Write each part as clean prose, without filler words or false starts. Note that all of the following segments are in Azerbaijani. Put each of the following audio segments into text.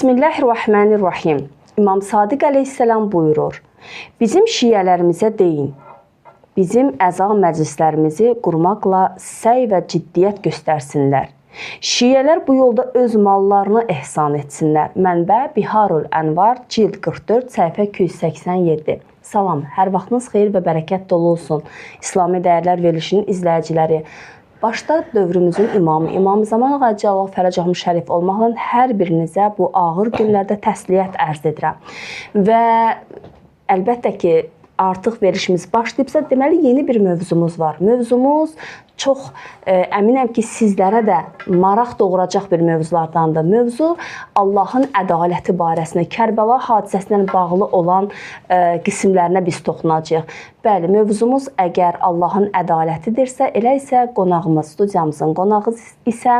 Bismillahirrahmanirrahim. İmam Sadiq əleyhissalam buyurur: Bizim şiyələrimizə deyin, bizim əza məclislərimizi qurmaqla səy və ciddiyyət göstərsinlər. Şiyələr bu yolda öz mallarını ehsan etsinlər. Mənbə Biharul Ənvar, cild 44, səhifə 287. Salam, hər vaxtınız xeyir və bərəkət dolu olsun. İslami Dəyərlər verilişinin izləyiciləri. Başda dövrümüzün imamı, İmam Zaman Ağa Cəlal Fərəcahım Şərif olmaqla hər birinizə bu ağır günlərdə təsliyyət ərz edirəm. Və əlbəttə ki, artıq verişimiz başlayıbsa, deməli yeni bir mövzumuz var. Mövzumuz çox əminəm ki, sizlərə də maraq doğuracaq bir mövzulardandır. Mövzu Allahın ədaləti barəsində, Kərbəla hadisəsindən bağlı olan qismlərinə biz toxunacağıq. Bəli, mövzumuz əgər Allahın ədalətidirsə, elə isə qonağımız, studiyamızın qonağı isə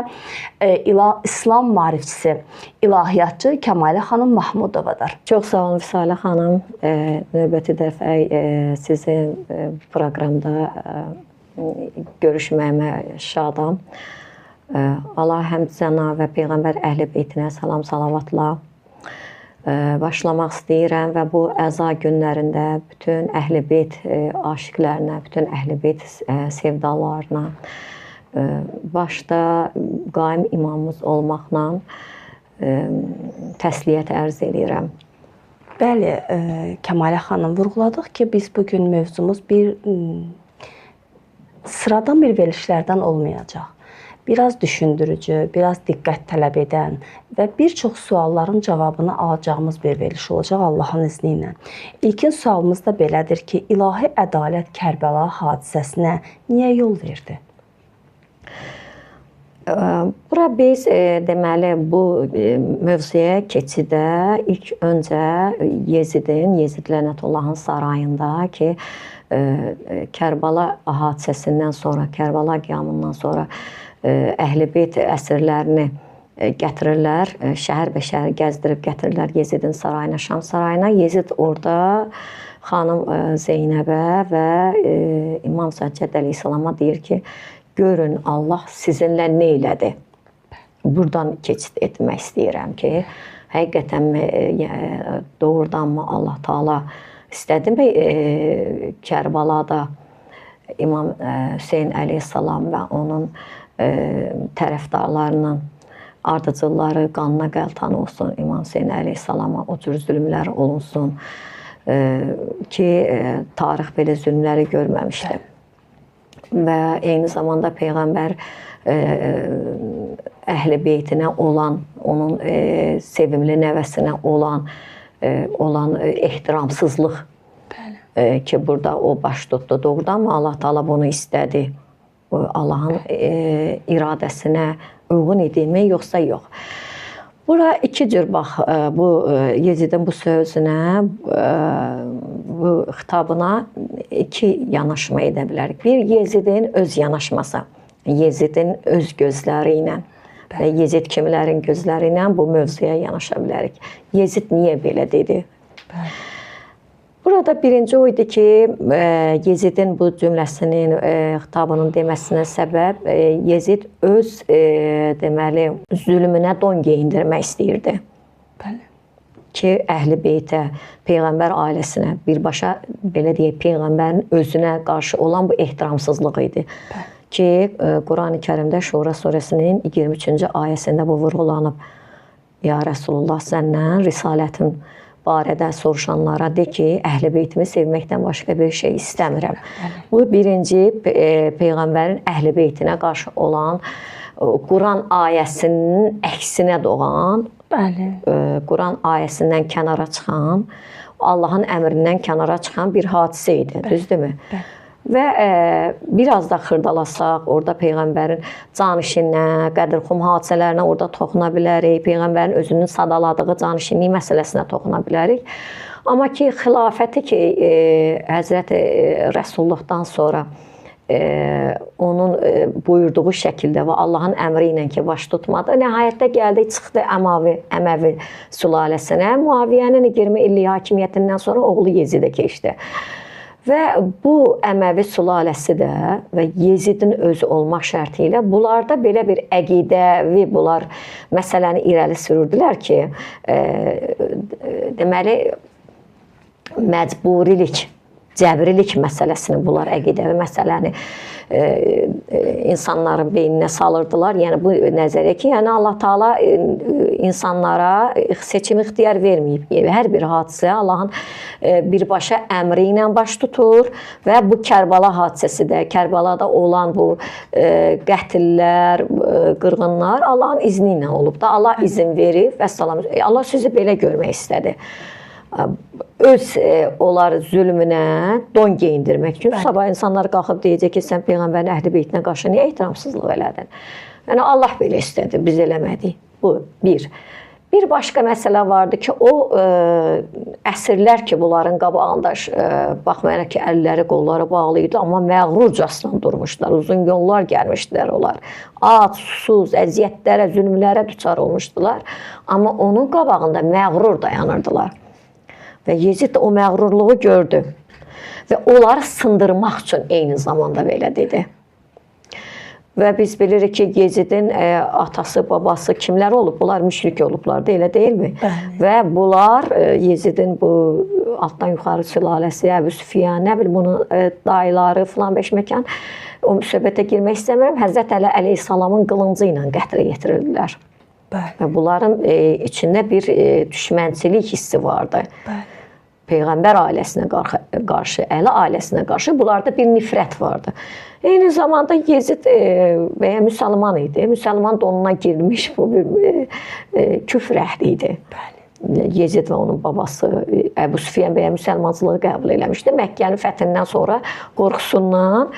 İslam maarifçisi, ilahiyyatçı Kəmalə xanım Mahmudovadır. Çox sağ olun Vüsalə xanım. Növbəti dəfə sizin proqramda görüşməyimə şadam. Allah həmdüzəna və Peyğəmbər əhl-i beytinə salam salavatla başlamaq istəyirəm və bu əza günlərində bütün əhl-i beyt aşiqlərinə, bütün əhl-i beyt sevdalarına, başda qaim imamımız olmaqla təsliyyət ərz edirəm. Bəli, Kəmalə xanım, vurğuladıq ki, biz bugün mövzumuz bir sıradan bir verilişlərdən olmayacaq. Biraz düşündürücü, biraz diqqət tələb edən və bir çox sualların cavabını alacağımız bir veriliş olacaq Allahın izni ilə. İlkin sualımız da belədir ki, ilahi ədalət Kərbəla hadisəsinə niyə yol verdi? Bura biz deməli bu mövzuya keçidə ilk öncə Yezid Lənətullahın sarayında ki, Kərbəla hadisəsindən sonra, Kərbəla qiyamından sonra Əhl-i Beyt əsirlərini gətirirlər, şəhər-bəşəhər gəzdirib gətirirlər Yezidin sarayına, Şam sarayına. Yezid orada xanım Zeynəbə və İmam Səccəd əleyhissalama deyir ki, görün Allah sizinlə nə elədi? Buradan keçid etmək istəyirəm ki, həqiqətənmi, doğrudanmı Allah Taala istədimi Kərbalada İmam Hüseyn əleyhissalam və onun tərəfdarlarının ardıcılları qanına qəltan olsun, İmam Hüseyn əleyhissalama o cür zülmlər olunsun ki, tarix belə zülmləri görməmişdi. Və eyni zamanda Peyğəmbər əhl-i beytinə olan, onun sevimli nəvəsinə olan ehtiramsızlıq ki, burada o baş tutdu. Doğrudanmı Allah Taala bunu istədi? Allahın iradəsinə uyğun idimi, yoxsa yox? Bura iki cür bax, bu Yezidin bu sözünə, bu xitabına iki yanaşma edə bilərik. Bir, Yezidin öz yanaşması, Yezidin öz gözləri ilə və Yezid kimlərin gözləri ilə bu mövzuya yanaşa bilərik. Yezid niyə belə dedi? Burada birinci o idi ki, Yezidin bu cümləsinin, xitabının deməsinə səbəb Yezid öz deməli zülmünə don geyindirmək istəyirdi. Bəli. Ki, Əhl-i Beytə, Peyğəmbər ailəsinə, birbaşa belə deyək, Peyğəmbərin özünə qarşı olan bu ehtiramsızlıq idi. Bəli. Ki, Quran-ı Kərimdə Şura surəsinin 23-cü ayəsində bu vurğulanıb. Ya Rəsulullah, səndən risalətin barədə soruşanlara de ki, Əhl-i Beytimi sevməkdən başqa bir şey istəmirəm. Bu birinci Peyğəmbərin Əhl-i Beytinə qarşı olan Quran ayəsinin əksinə doğan, Quran ayəsindən kənara çıxan, Allahın əmrindən kənara çıxan bir hadisə idi, düzdürmü? Və biraz da xırdalasaq, orada Peyğəmbərin canişininə, Qədirxum hadisələrinə orada toxuna bilərik. Peyğəmbərin özünün sadaladığı canişinlik məsələsinə toxuna bilərik. Amma ki, xilafəti ki, Həzrəti Rəsulluqdan sonra onun buyurduğu şəkildə və Allahın əmri ilə ki, baş tutmadı. Nəhayətdə gəldi, çıxdı Əməvi sülaləsinə. Muaviyyənin 20 illik hakimiyyətindən sonra oğlu Yezidə keçdi. Və bu Əməvi sülaləsi də və Yezidin özü olmaq şərti ilə bunlarda belə bir əqidəvi bunlar məsələni irəli sürürdülər ki, deməli məcburilik, cəbrilik məsələsini bunlar əqidəvi məsələni insanların beyninə salırdılar. Yəni bu nəzərə ki, yəni Allah Taala insanlara seçim ixtiyar verməyib. Hər bir hadisə Allahın birbaşa əmri ilə baş tutur və bu Kərbala hadisəsi də, Kərbalada olan bu qətllər, qırğınlar Allahın izni ilə olub da. Allah izin verib və salam. Allah sizi belə görmək istədi. Öz onları zülmünə don geyindirmək üçün sabah insanlar qalxıb deyəcək ki, sən Peyğəmbərin Əhl-i Beytinə qarşı niyə ehtiramsızlıq elədin? Yəni Allah belə istədi, biz eləmədik. Bu bir. Bir başqa məsələ vardı ki, o əsrlər ki, bunların qabağında baxmayaraq ki, əlləri, qolları bağlı idi, amma məğrurcasına durmuşlar, uzun yollar gəlmişdilər onlar. Ac, susuz, əziyyətlərə, zülmlərə düçar olmuşdular, amma onun qabağında məğrur dayanırdılar. Və Yezid o məğrurluğu gördü və onları sındırmaq üçün eyni zamanda belə dedi. Və biz bilirik ki, Yezidin atası, babası kimlər olub? Bunlar müşrik olublar, elə deyilmi? Və bunlar Yezidin bu altdan yuxarı sülaləsi, Əbu Süfyan, nə bilim bunun dayıları filan beşməkan, o söhbətə girmək istəmirəm. Həzrət Əli əleyhissalamın qılıncı ilə qətlə yetirirdilər. Və bunların içində bir düşmənçilik hissi vardı. Peyğəmbər ailəsinə qarşı, Əli ailəsinə qarşı bunlarda bir nifrət vardı. Eyni zamanda Yezid bəyə müsəlman idi. Müsəlman donuna girmiş bu bir küfr əhli idi. Yezid və onun babası Əbu Süfyan bəyə müsəlmançılığı qəbul eləmişdi. Məkkənin fəthindən sonra qorxusundan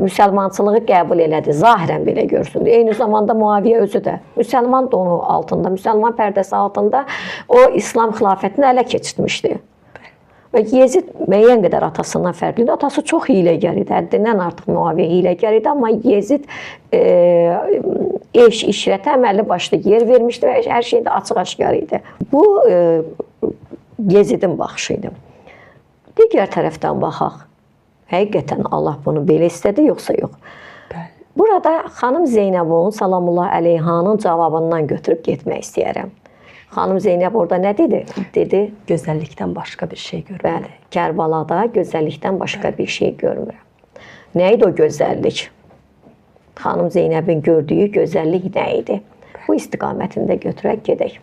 müsəlmançılığı qəbul elədi. Zahirən belə görsün. Eyni zamanda Muaviyə özü də müsəlman donu altında, müsəlman pərdəsi altında o İslam xilafətini ələ keçirtmişdi. Və Yezid müəyyən qədər atasından fərqli idi. Atası çox hiyləgər idi. Həddindən artıq Muaviyə hiyləgər idi. Amma Yezid işrətə əməlli başlı yer vermişdi və hər şeydə açıq-aşkar idi. Bu Yezidin baxışı idi. Digər tərəfdən baxaq. Həqiqətən Allah bunu belə istədi, yoxsa yox? Burada xanım Zeynəbun salamullah əleyhanın cavabından götürüb getmək istəyərəm. Xanım Zeynəb orada nə dedi? Dedi, gözəllikdən başqa bir şey görmədi. Bəli, Kərbalada gözəllikdən başqa bir şey görmürəm. Nə idi o gözəllik? Xanım Zeynəbin gördüyü gözəllik nə idi? Bu istiqamətində götürək gedək.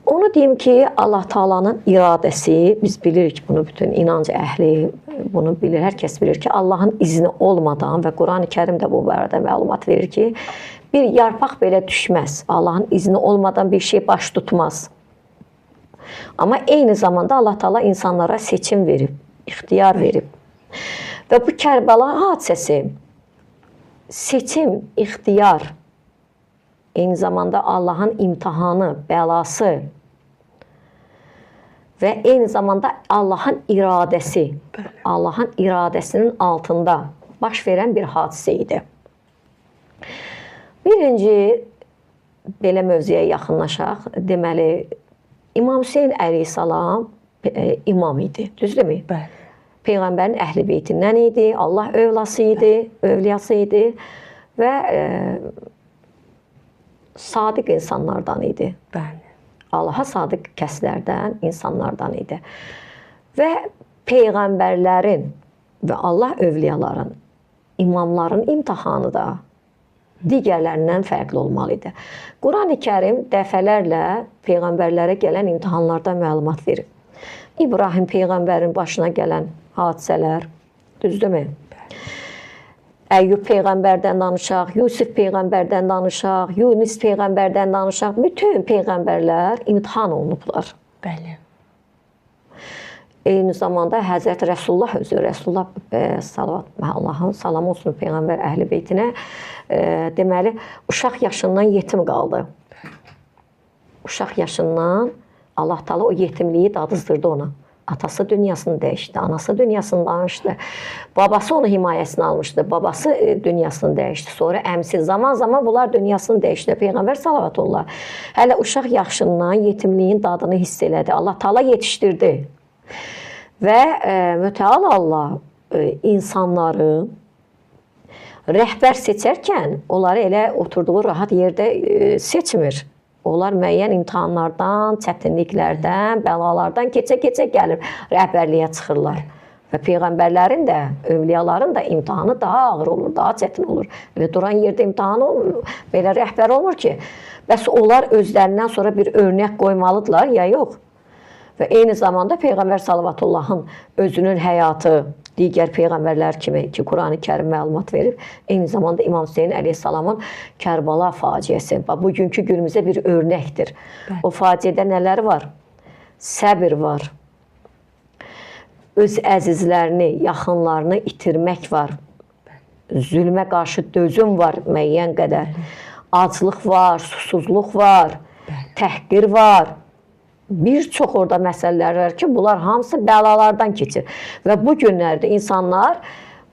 Onu deyim ki, Allah Taala'nın iradəsi, biz bilirik bunu, bütün inanc əhli bunu bilir, hər kəs bilir ki, Allahın izni olmadan və Qurani Kərim də bu barədə məlumat verir ki, bir yarpaq belə düşməz. Allahın izni olmadan bir şey baş tutmaz. Amma eyni zamanda Allah Taala insanlara seçim verib, ixtiyar verib. Və bu Kərbəla hadisəsi seçim, ixtiyar, eyni zamanda Allahın imtahanı, bəlası və eyni zamanda Allahın iradəsi, Allahın iradəsinin altında baş verən bir hadisə idi. Birinci, belə mövzuya yaxınlaşaq. Deməli, İmam Hüseyn əleyhissalam imam idi, düzdürmü? Bəli. Peyğəmbərin Əhl-i Beytindən idi, Allah övlası idi, övliyası idi və sadiq insanlardan idi. Bəli. Allaha sadiq kəslərdən, insanlardan idi. Və Peyğəmbərlərin və Allah övliyaların, imamların imtihanı da digərlərindən fərqli olmalı idi. Qurani Kərim dəfələrlə Peyğəmbərlərə gələn imtihanlardan məlumat verir. İbrahim Peyğəmbərin başına gələn hadisələr, düzdürmü? Əyyub Peyğəmbərdən danışaq, Yusuf Peyğəmbərdən danışaq, Yunus Peyğəmbərdən danışaq. Bütün Peyğəmbərlər imtihan olunublar. Bəli. Eyni zamanda Həzrət Rəsulullah özü, Rəsulullah Allahın salam olsun Peyğəmbər Əhl-i Beytinə, deməli, uşaq yaşından yetim qaldı. Uşaq yaşından Allah Taala o yetimliyi dadızdırdı ona. Atası dünyasını dəyişdi, anası dünyasını danışdı. Babası onu himayəsinə almışdı, babası dünyasını dəyişdi. Sonra əmsi zaman bunlar dünyasını dəyişdi. Peyğəmbər salavatullah hələ uşaq yaşından yetimliyin dadını hiss elədi. Allah Taala yetişdirdi. Və mütəal Allah insanları rəhbər seçərkən onları elə oturduğu rahat yerdə seçmir. Onlar müəyyən imtahanlardan, çətinliklərdən, bəlalardan keçə-keçə gəlir, rəhbərliyə çıxırlar. Və peyğəmbərlərin də, övliyaların da imtahanı daha ağır olur, daha çətin olur. Elə duran yerdə imtahanı belə rəhbər olmur ki, bəs onlar özlərindən sonra bir örnək qoymalıdırlar, ya yox. Və eyni zamanda Peyğəmbər sallavatullahın özünün həyatı, digər peyğəmbərlər kimi ki, Qurani Kərim məlumat verir, eyni zamanda İmam Hüseyin əleyhissalamın Kərbala faciəsi, bugünkü günümüzə bir örnəkdir. O faciədə nələr var? Səbir var. Öz əzizlərini, yaxınlarını itirmək var. Zülmə qarşı dözüm var müəyyən qədər. Aclıq var, susuzluq var, təhqir var. Bir çox orada məsələlər var ki, bunlar hamısı bəlalardan keçir. Və bu günlərdə insanlar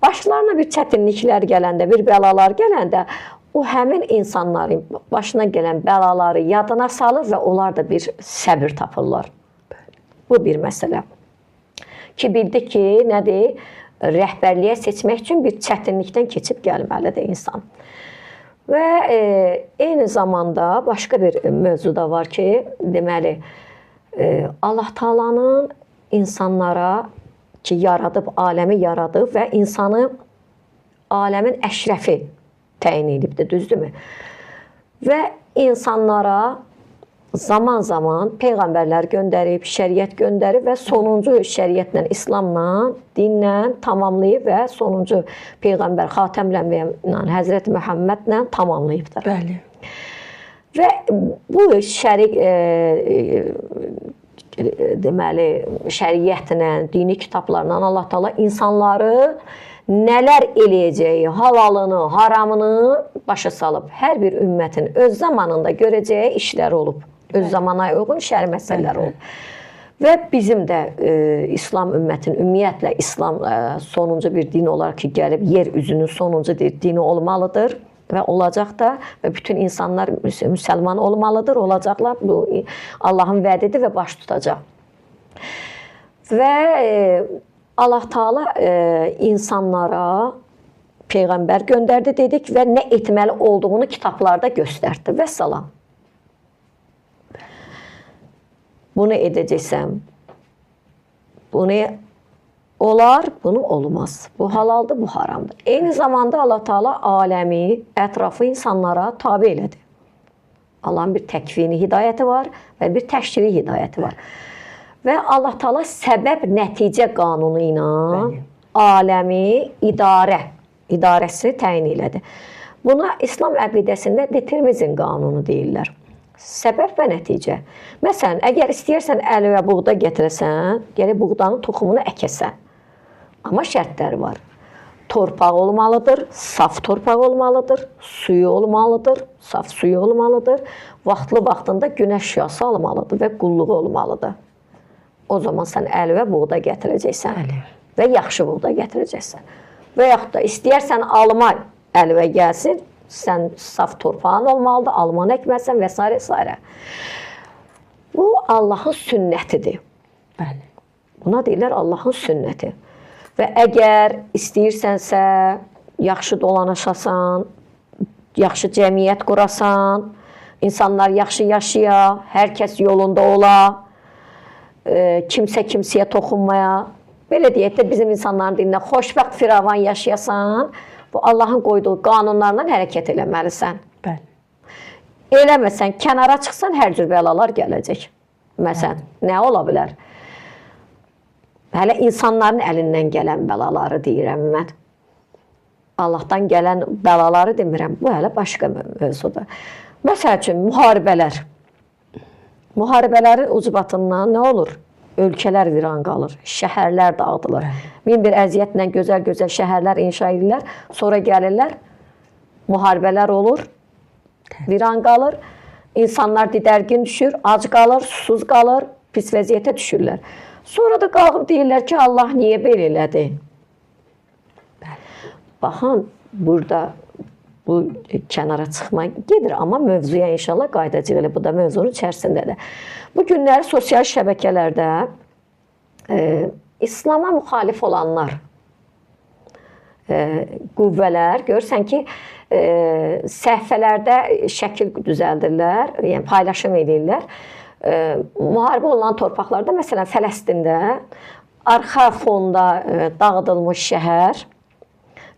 başlarına bir çətinliklər gələndə, bir bəlalar gələndə o həmin insanların başına gələn bəlaları yadına salır və onlar da bir səbir tapırlar. Bu bir məsələ. Ki bildi ki, nədir? Rəhbərliyə seçmək üçün bir çətinlikdən keçib gəlməlidir insan. Və eyni zamanda başqa bir mövzu da var ki, deməli, Allah Taala'nın insanlara ki yaradıb, aləmi yaradıb və insanı aləmin əşrəfi təyin edibdir, düzdürmü? Və insanlara zaman-zaman peyğəmbərlər göndərib, şəriət göndərib və sonuncu şəriətlə, İslamla, dinlə tamamlayıb və sonuncu peyğəmbər Xatəmül Ənbiya Həzrəti Məhəmmədlə tamamlayıbdır. Bəli. Və bu deməli, şəriətlə, dini kitablarla Allah Taala insanları nələr eləyəcəyi, halalını, haramını başa salıb. Hər bir ümmətin öz zamanında görəcəyi işlər olub. Öz zamana uyğun şəri məsələlər olub. Və bizim də İslam ümmətin, ümumiyyətlə İslam sonuncu bir din olaraq ki, gəlib yer üzünün sonuncu dini olmalıdır. Və olacaq da və bütün insanlar müsəlman olmalıdır, olacaqlar. Bu Allahın vədidir və baş tutacaq. Və Allah Taala insanlara peyğəmbər göndərdi dedik və nə etməli olduğunu kitablarda göstərdi və salam. Bunu edəcəksən. Bunu olar, bunu olmaz. Bu halaldır, bu haramdır. Eyni zamanda Allah Taala aləmi, ətrafı insanlara tabe elədi. Allahın bir təkvini hidayəti var və bir təşri hidayəti var. Və Allah Taala səbəb-nəticə qanunu ilə aləmi idarəsi təyin elədi. Buna İslam əqidəsində determinizm qanunu deyirlər. Səbəb və nəticə. Məsələn, əgər istəyirsən əl və buğda gətirəsən, gəlib buğdanın toxumunu əkəsən. Amma şərtləri var. Torpaq olmalıdır, saf torpaq olmalıdır, suyu olmalıdır, saf suyu olmalıdır, vaxtında günəş şüası almalıdır və qulluğu olmalıdır. O zaman sən əl və buğda gətirəcəksən və yaxşı buğda gətirəcəksən. Və yaxud da istəyərsən alma əlvə gəlsin, sən saf torpağın olmalıdır, alman əkməsən və s. Bu Allahın sünnətidir. Bəli. Buna deyirlər Allahın sünnəti. Və əgər istəyirsənsə, yaxşı dolanışasan, yaxşı cəmiyyət qurasan, insanlar yaxşı yaşaya, hər kəs yolunda ola, kimsə kimsəyə toxunmaya, belə deyək də bizim insanların dilində xoşbəxt firavan yaşayasan, bu Allahın qoyduğu qanunlarla hərəkət eləməlisən. Bəli. Eləməsən, kənara çıxsan, hər cür bəlalar gələcək. Məsələn, nə ola bilər? Hələ insanların əlindən gələn bəlaları deyirəm mən. Allahdan gələn bəlaları demirəm. Bu hələ başqa mövzudur. Məsəl üçün, müharibələr. Müharibələrin ucbatından nə olur? Ölkələr viran qalır, şəhərlər dağıdılır. Min bir əziyyətlə gözəl-gözəl şəhərlər inşa edirlər, sonra gəlirlər, müharibələr olur, viran qalır, insanlar didərgin düşür, ac qalır, susuz qalır, pis vəziyyətə düşürlər. Sonra da qalxıb deyirlər ki, Allah niyə belə elədi? Baxın, burada bu kənara çıxma gedir, amma mövzuya inşallah qayıdacaq. Bu da mövzunun içərisindədir. Bu günləri sosial şəbəkələrdə İslama müxalif olanlar, qüvvələr görürsən ki, səhifələrdə şəkil düzəldirlər, yəni paylaşım edirlər. Müharibə olan torpaqlarda, məsələn Fələstində arxa fonda dağıdılmış şəhər,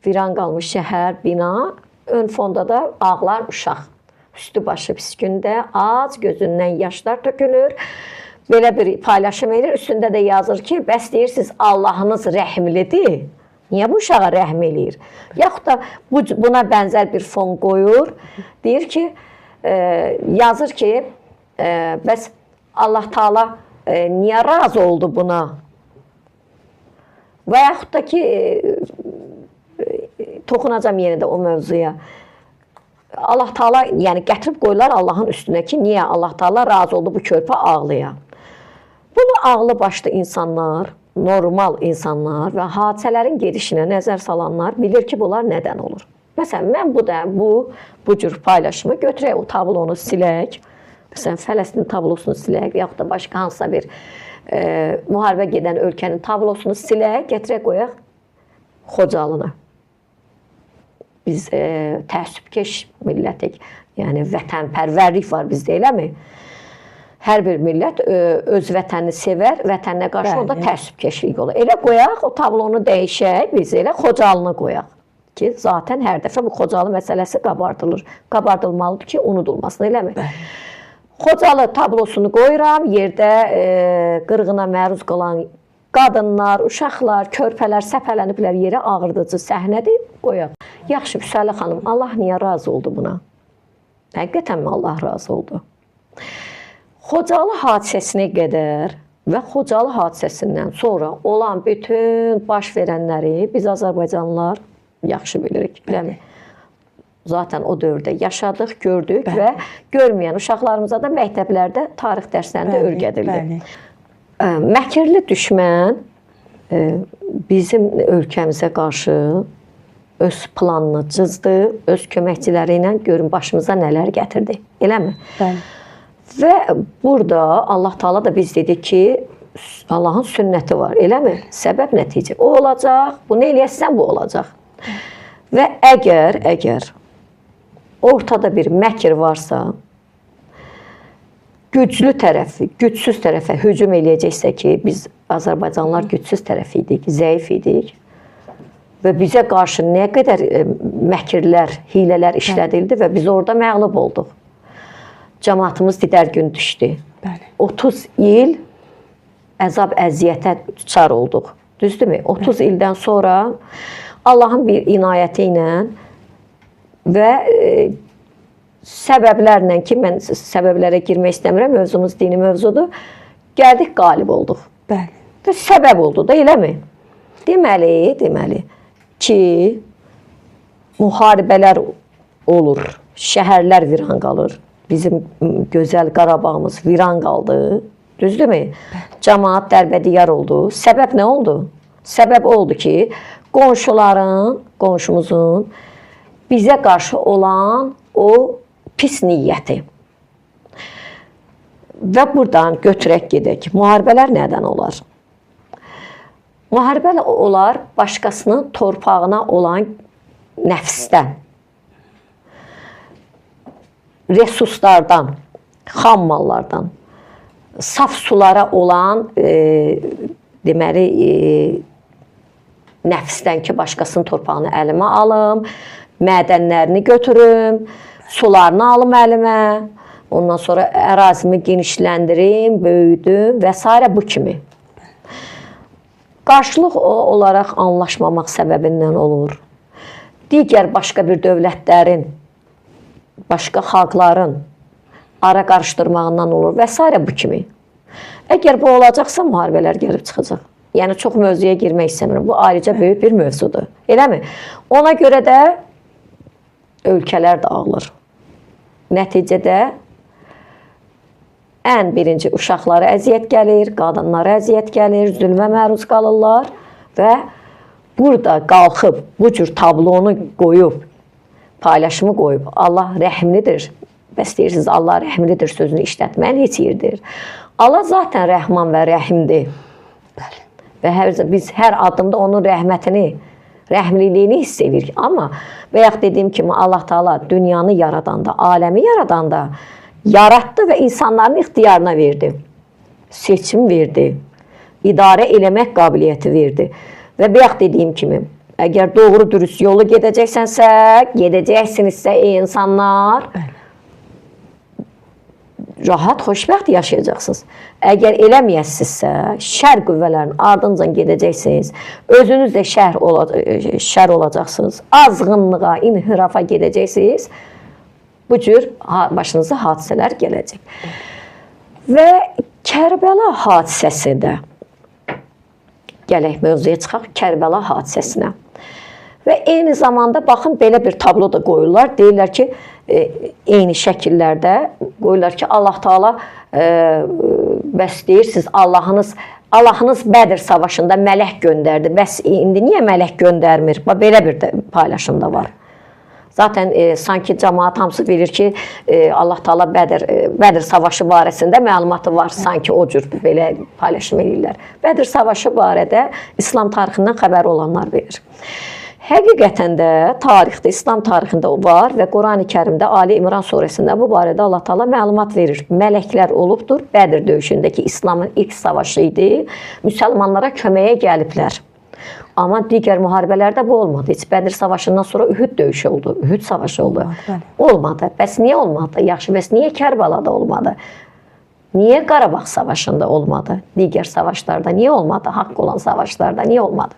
viran qalmış şəhər, bina, ön fonda da ağlar uşaq. Üstü başı pis gündə, ac, gözündən yaşlar tökülür. Belə bir paylaşım edir. Üstündə də yazır ki, bəs deyirsiniz Allahınız rəhmlidir. Niyə bu uşağa rəhm eləyir? Yaxud da buna bənzər bir fon qoyur. Deyir ki, yazır ki, bəs Allah Taala niyə razı oldu buna? Və yaxud da ki, toxunacam yenə də o mövzuya. Allah Taala yəni gətirib qoyurlar Allahın üstünə ki, niyə Allah Taala razı oldu bu körpə ağlaya? Bunu ağlı başlı insanlar, normal insanlar və hadisələrin gedişinə nəzər salanlar bilir ki, bunlar nədən olur. Məsələn, mən bu cür paylaşımı götürək, o tablonu silək. Məsələn, Fələstin tablosunu silək, yaxud da başqa hansısa bir müharibə gedən ölkənin tablosunu silək, gətirək qoyaq Xocalına. Biz təəssübkeş millətik, yəni vətənpərvərlik var bizdə, eləmi? Hər bir millət öz vətənini sevər, vətəninə qarşı onda təəssübkeşlik olur. Elə qoyaq, o tablonu dəyişək, biz elə Xocalını qoyaq ki, zaten hər dəfə bu Xocalı məsələsi qabardılır. Qabardılmalıdır ki, unudulmasın, eləmi? Xocalı tablosunu qoyuram, yerdə qırğına məruz qalan qadınlar, uşaqlar, körpələr səpələniblər yerə, ağırdıcı səhnədir, qoyaq. Yaxşı, Vüsalə xanım, Allah niyə razı oldu buna? Həqiqətən mi Allah razı oldu? Xocalı hadisəsinə qədər və Xocalı hadisəsindən sonra olan bütün baş verənləri biz Azərbaycanlılar yaxşı bilirik, eləmi? Zaten o dövrdə yaşadıq, gördük və görməyən uşaqlarımıza da məktəblərdə tarix dərslərində öyrədildi. Məkirli düşmən bizim ölkəmizə qarşı öz planını cızdı, öz köməkçiləri ilə görün başımıza nələr gətirdi, eləmi? Bəli. Və burada Allah Taala da biz dedik ki, Allahın sünnəti var, eləmi? Səbəb nəticə. O olacaq, bunu eləyəsən bu olacaq. Və əgər ortada bir məkr varsa, güclü tərəfi, gücsüz tərəfə hücum eləyəcəksə ki, biz Azərbaycanlılar gücsüz tərəf idik, zəif idik və bizə qarşı nə qədər məkirlər, hilələr işlədildi və biz orada məğlub olduq. Cəmaatımız didərgün düşdü. 30 il əzab, əziyyətə düçar olduq. Düzdürmü? 30 ildən sonra Allahın bir inayəti ilə və səbəblərlə ki, mən səbəblərə girmək istəmirəm, mövzumuz dini mövzudur, gəldik, qalib olduq. Bəli. Səbəb oldu da, eləmi? Deməli ki, müharibələr olur, şəhərlər viran qalır. Bizim gözəl Qarabağımız viran qaldı, düzdürmü? Cəmaat dərbədiyar oldu. Səbəb nə oldu? Səbəb oldu ki, qonşumuzun bizə qarşı olan o pis niyyəti. Və buradan götürək gedək. Müharibələr nədən olar? Müharibələr olar başqasının torpağına olan nəfsdən, resurslardan, xam mallardan, saf sulara olan deməli nəfsdən ki, başqasının torpağını əlimə alım, mədənlərini götürüm, sularını alım əlimə, ondan sonra ərazimi genişləndirim, böyüdüm və s. bu kimi. Qarşılıq olaraq anlaşmamaq səbəbindən olur. Digər başqa bir dövlətlərin, başqa xalqların ara qarışdırmağından olur və s. bu kimi. Əgər bu olacaqsa, müharibələr gəlib çıxacaq. Yəni, çox mövzuya girmək istəmirəm. Bu, ayrıca böyük bir mövzudur. Eləmi? Ona görə də ölkələr dağılır. Nəticədə ən birinci uşaqlara əziyyət gəlir, qadınlara əziyyət gəlir, zülmə məruz qalırlar və burada qalxıb bu cür tablonu qoyub, paylaşımı qoyub, Allah rəhimlidir. Bəs deyirsiniz, Allah rəhimlidir sözünü işlətməyin heç yerdir. Allah zaten Rəhman və Rəhimdir. Və biz hər addımda onun rəhmətini, rəhmliliyini hiss edirik. Amma bayaq dediyim kimi Allah Taala dünyanı yaradanda, aləmi yaradanda yaratdı və insanların ixtiyarına verdi. Seçim verdi. İdarə eləmək qabiliyyəti verdi. Və bayaq dediyim kimi, əgər doğru dürüst yolu gedəcəksənsə, gedəcəksinizsə ey insanlar, rahat, xoşbəxt yaşayacaqsınız. Əgər eləməyəsinizsə, şər qüvvələrinin ardıncan gedəcəksiniz. Özünüz də şər olacaqsınız. Azğınlığa, inhirafa gedəcəksiniz. Bu cür başınıza hadisələr gələcək. Və Kərbəla hadisəsində gələk mövzuya çıxaq, Kərbəla hadisəsinə. Və eyni zamanda baxın belə bir tablo da qoyurlar. Deyirlər ki, eyni şəkillərdə qoyurlar ki, Allah Taala bəs deyirsiniz Allahınız Bədr savaşında mələk göndərdi. Bəs indi niyə mələk göndərmir? Belə bir də paylaşım da var. Zaten sanki cəmaət hamısı bilir ki, Allah Taala Bədr savaşı barəsində məlumatı var. Sanki o cür belə paylaşım edirlər. Bədr savaşı barədə İslam tarixindən xəbəri olanlar bilir. Həqiqətən də tarixdə, İslam tarixində o var və Qurani Kərimdə Ali İmran surəsində bu barədə Allah Taala məlumat verir. Mələklər olubdur. Bədr döyüşündəki İslamın ilk savaşı idi. Müsəlmanlara köməyə gəliblər. Amma digər müharibələrdə bu olmadı. Heç Bədr savaşından sonra Ühud döyüşü oldu. Ühud savaşı oldu. Olmadı. Bəs niyə olmadı? Yaxşı, bəs niyə Kərbəlada olmadı? Niyə Qarabağ savaşında olmadı? Digər savaşlarda niyə olmadı? Haqq olan savaşlarda niyə olmadı?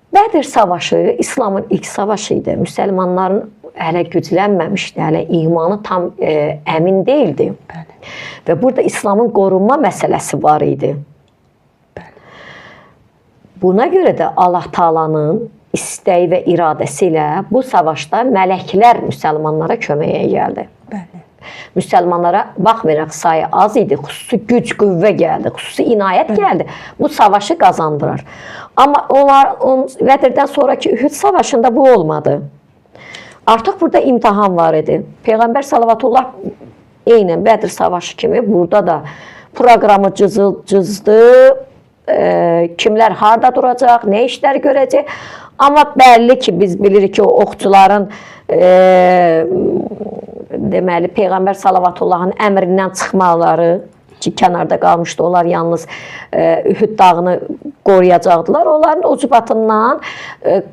Bədr savaşı İslamın ilk savaşı idi. Müsəlmanların hələ güclənməmişdi, hələ imanı tam əmin deyildi. Və burada İslamın qorunma məsələsi var idi. Buna görə də Allah Taala'nın istəyi və iradəsi ilə bu savaşda mələklər müsəlmanlara köməyə gəldi. Müsəlmanlara baxmayaraq sayı az idi, xüsusi güc, qüvvə gəldi, xüsusi inayət gəldi. Bu savaşı qazandırar. Amma Bədrdən sonraki Ühud savaşında bu olmadı. Artıq burada imtahan var idi. Peyğəmbər sallallahu eynən Bədr savaşı kimi burada da proqramı cızdı. Kimlər harda duracaq, nə işlər görəcək. Amma bəlli ki, biz bilirik ki, o oxçuların deməli Peyğəmbər sallallahu əmrindən çıxmaları ki, kənarda qalmışdı. Onlar yalnız Ühud dağını qoruyacaqdılar. Onların ucubatından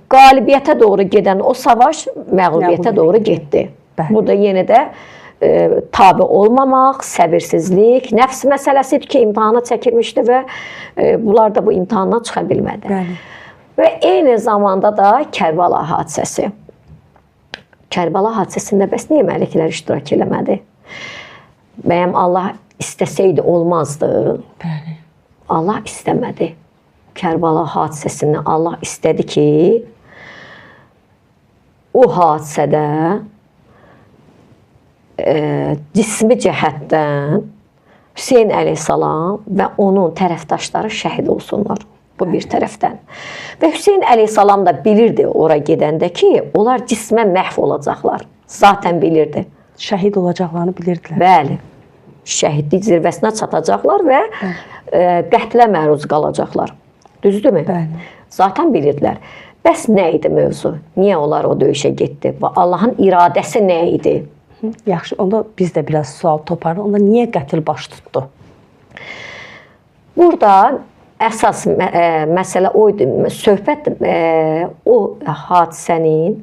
qalibiyyətə doğru gedən o savaş məğlubiyyətə doğru getdi. Burada yenə də tabi olmamaq, səbirsizlik, nəfs məsələsidir ki, imtahana çəkilmişdi və bunlar da bu imtahandan çıxa bilmədi. Və eyni zamanda da Kərbəla hadisəsi. Kərbəla hadisəsində bəs niyə mələklər iştirak eləmədi? Bəyəm Allah istəsəydi olmazdı. Allah istəmədi. Kərbəla hadisəsində Allah istədi ki, o hadisədə cismi cəhətdən Hüseyn əleyhissalam və onun tərəfdaşları şəhid olsunlar. Bu bir tərəfdən. Və Hüseyn əleyhissalam da bilirdi ora gedəndə ki, onlar cismən məhv olacaqlar. Zaten bilirdi. Şəhid olacaqlarını bilirdilər. Bəli. Şəhidlik zirvəsinə çatacaqlar və qətlə məruz qalacaqlar. Düzdürmü? Bəli. Zaten bilirdilər. Bəs nə idi mövzu? Niyə onlar o döyüşə getdi? Və Allahın iradəsi nə idi? Yaxşı, onda biz də biraz sual toparlayaq. Onda niyə qətl baş tutdu? Burada əsas məsələ o idi. Söhbət o hadisənin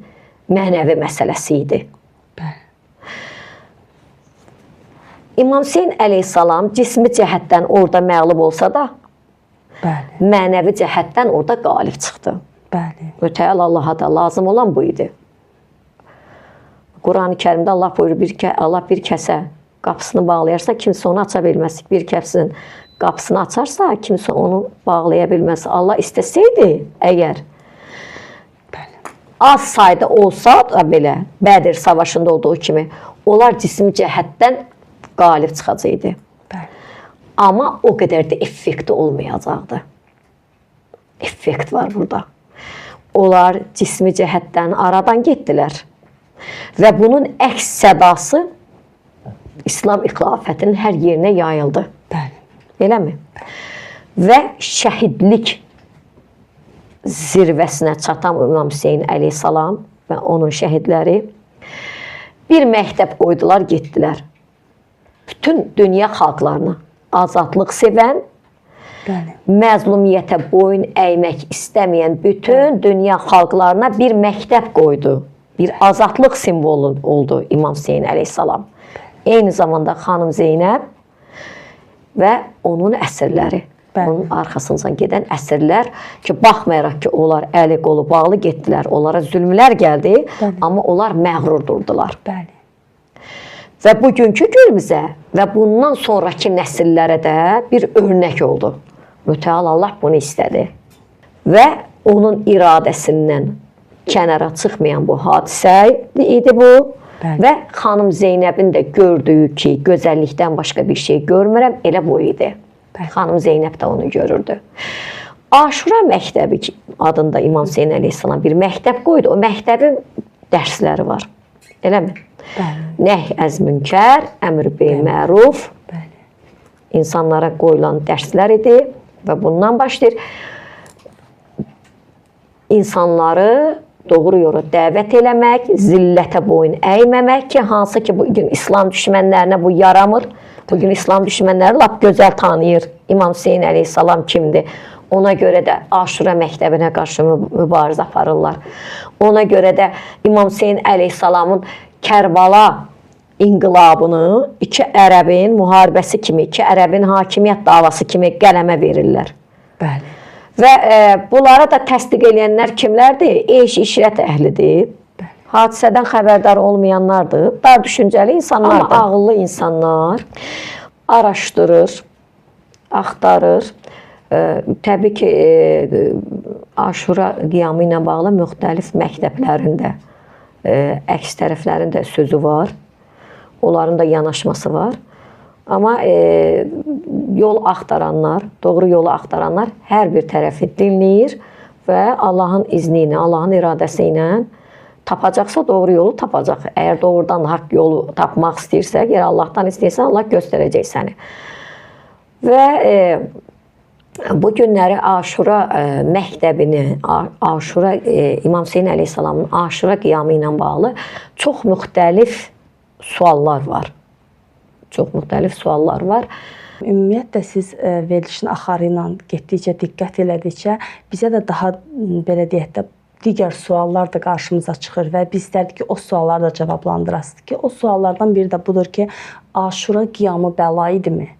mənəvi məsələsi idi. İmam Hüseyn əleyhissalam cismi cəhətdən orada məğlub olsa da, mənəvi cəhətdən orada qalib çıxdı. Mütəal Allaha da lazım olan bu idi. Qurani Kərimdə Allah buyurur, Allah bir kəsə qapısını bağlayarsa, kimsə onu aça bilməz. Bir kəsin qapısını açarsa, kimsə onu bağlaya bilməz. Allah istəsəydi, əgər az sayda olsa da belə, Bədr savaşında olduğu kimi, onlar cismi cəhətdən qalib çıxacaqdı. Amma o qədər də effekti olmayacaqdı. Effekt var burada. Onlar cismi cəhətdən aradan getdilər. Və bunun əks sədası İslam xilafətinin hər yerinə yayıldı. Eləmi? və şəhidlik zirvəsinə çatan İmam Hüseyn əleyhissalam və onun şəhidləri bir məktəb qoydular, getdilər. Bütün dünya xalqlarına azadlıq sevən, məzlumiyyətə boyun əymək istəməyən bütün dünya xalqlarına bir məktəb qoydu. Bir azadlıq simvolu oldu İmam Hüseyn əleyhissalam. Eyni zamanda xanım Zeynəb və onun əsirləri. Onun arxasından gedən əsirlər ki, baxmayaraq ki, onlar əli qolu bağlı getdilər, onlara zülmlər gəldi, amma onlar məğrur durdular. Və bugünkü günümüzə və bundan sonraki nəsillərə də bir örnək oldu. Mütəal Allah bunu istədi. Və onun iradəsindən kənara çıxmayan bu hadisə idi bu. Və xanım Zeynəbin də gördüyü ki, gözəllikdən başqa bir şey görmürəm, elə bu idi. Xanım Zeynəb də onu görürdü. Aşura məktəbi adında İmam Hüseyn əleyhissalam bir məktəb qoydu. O məktəbin dərsləri var. Eləmi? Nəhy əz münkər, əmr bil məruf. İnsanlara qoyulan dərslər idi və bundan başlayır. İnsanları doğru yola dəvət eləmək, zillətə boyun əyməmək ki, hansı ki, bugün İslam düşmənlərinə bu yaramır. Bugün İslam düşmənləri lap gözəl tanıyır. İmam Hüseyn əleyhissalam kimdir? Ona görə də Aşura məktəbinə qarşı mübarizə aparırlar. Ona görə də İmam Hüseyn əleyhissalamın Kərbala inqilabını iki ərəbin müharibəsi kimi, iki ərəbin hakimiyyət davası kimi qələmə verirlər. Və bunlara da təsdiq edənlər kimlərdir? Eş-işrət əhlidir. Hadisədən xəbərdar olmayanlardır. Dar düşüncəli insanlardır. Amma ağıllı insanlar araşdırır, axtarır. Təbii ki, Aşura qiyamı ilə bağlı müxtəlif məktəblərində, əks tərəflərin də sözü var. Onların da yanaşması var. Amma yol axtaranlar, doğru yolu axtaranlar hər bir tərəfi dinləyir və Allahın izni ilə, Allahın iradəsi ilə tapacaqsa doğru yolu tapacaq. Əgər doğrudan haqq yolu tapmaq istəyirsə, əgər Allahdan istəyirsə, Allah göstərəcək səni. Və bu günləri Aşura məktəbini, Aşura İmam Hüseyn əleyhissalamın Aşura qiyamı ilə bağlı çox müxtəlif suallar var. Çox müxtəlif suallar var. Ümumiyyətlə siz verilişin axarı ilə getdikcə, diqqət elədikcə bizə də daha belə deyək də digər suallar da qarşımıza çıxır və biz istərdik ki, o sualları da cavablandırasınız ki, o suallardan biri də budur ki, Aşura qiyamı bəla idimi?